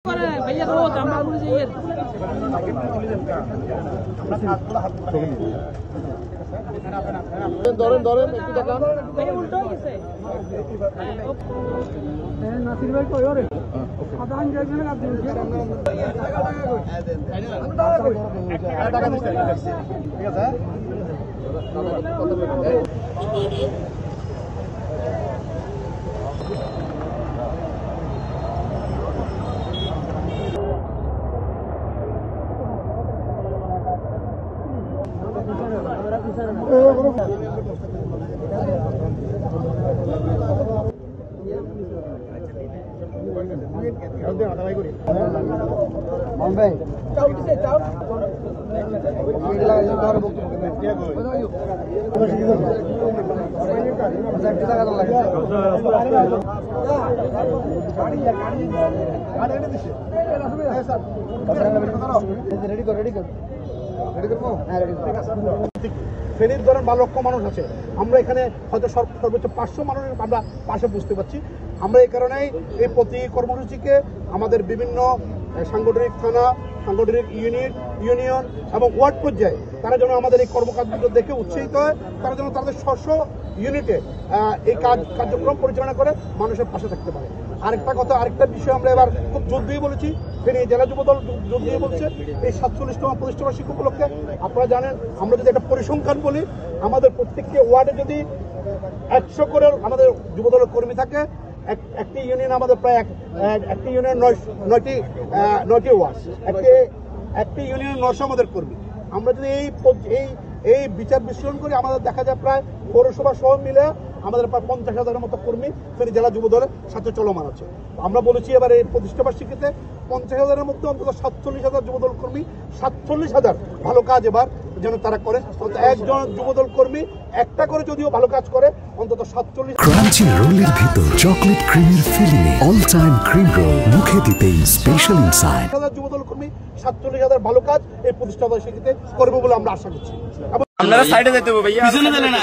भैया रोज আমরা বলি যে ধরেন ধরেন একটু দেখান ভাই উল্টো গেছে নাসির ভাই কই ওরে আধা আন যাই না আপনি টাকা দিতে ঠিক আছে ফেনীর ধরেন 12 লক্ষ মানুষ আছে, আমরা এখানে হয়তো সর্বোচ্চ 500 মানুষের আমরা পাশে বুঝতে পারছি। আমরা এই কারণেই এই প্রতি কর্মসূচিকে আমাদের বিভিন্ন সাংগঠনিক থানা, সাংগঠনিক ইউনিয়ন এবং ওয়ার্ড পর্যায়ে তারা যেন আমাদের এই কর্মকাণ্ড দেখে উৎসাহিত হয়, তারা যেন তাদের স্ব ইউনিটে এই কার্যক্রম পরিচালনা করে মানুষের পাশে থাকতে পারে। আরেকটা বিষয় আমরা এবার খুব জোর দিয়ে বলেছি, ফেনী জেলা যুবদল জোর দিয়ে বলছে এই 47তম প্রতিষ্ঠাবার্ষিক উপলক্ষে আপনারা জানেন আমরা যদি একটা পরিসংখ্যান বলি, আমাদের প্রত্যেকটি ওয়ার্ডে যদি 100 করে আমাদের যুবদলের কর্মী থাকে, একটি ইউনিয়ন আমাদের প্রায় একটি ইউনিয়ন 9টি ওয়ার্ড, একটি ইউনিয়ন 900 আমাদের কর্মী। আমরা যদি এই বিচার বিশ্লেষণ করি আমাদের দেখা যায় প্রায় পৌরসভা সহ মিলে আমাদের প্রায় 50,000-এর মতো কর্মী ফেনী জেলা যুবদলের সাথে চলমান আছে। আমরা বলেছি এবার এই প্রতিষ্ঠাবার্ষিকীতে 50,000-এর মধ্যে অন্তত 47,000 যুবদল কর্মী, 47,000 ভালো কাজ এবার যেন তারা করে। একজন যুবদল কর্মী একটা করে যদিও ভালো কাজ করে অন্তত 47 ক্রাঞ্চি রোলের ভিতর চকলেট ক্রিমের filling all time cream roll মুখে দিতেই স্পেশাল ইনসাইড যুবদল কর্মী 47,000 ভালো কাজ এই প্রতিষ্ঠাবার্ষিকীতে করবে বলে আমরা আশা করছি। আপনারা সাইডে যেতে হবে ভাইয়া, পিছনে চলে না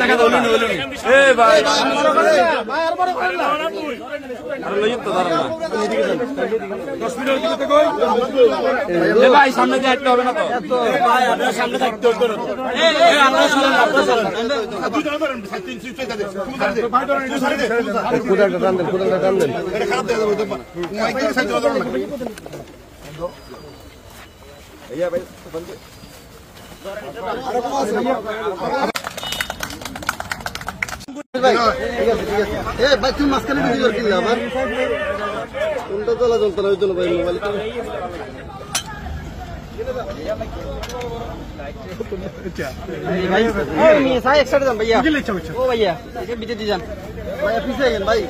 দেখা দাও লুনি এ ভাই আর লইত তো দাঁড়া না 10 মিনিট দিকে তো কই এ ভাই সামনে দিয়ে হাঁটতে হবে না তো ভাই আপনারা সামনে থাকতে হবে এ আপনারা শুনুন দুই জন ধরেন 3 সুইচ দে ভাই ধরেন দুই সাইডে কোদাটা টান দেন এটা খারাপ দেয়া যাবে মাইক দিয়ে সাইড ধরুন না ভাইয়া ভাই বন্ধ তুমি মাঝখানে ভিডিও কিনলে আবার কোনটা চলা চলতো না ওই জন্য ভাই মোবাইল পিছিয়ে গেন ভাই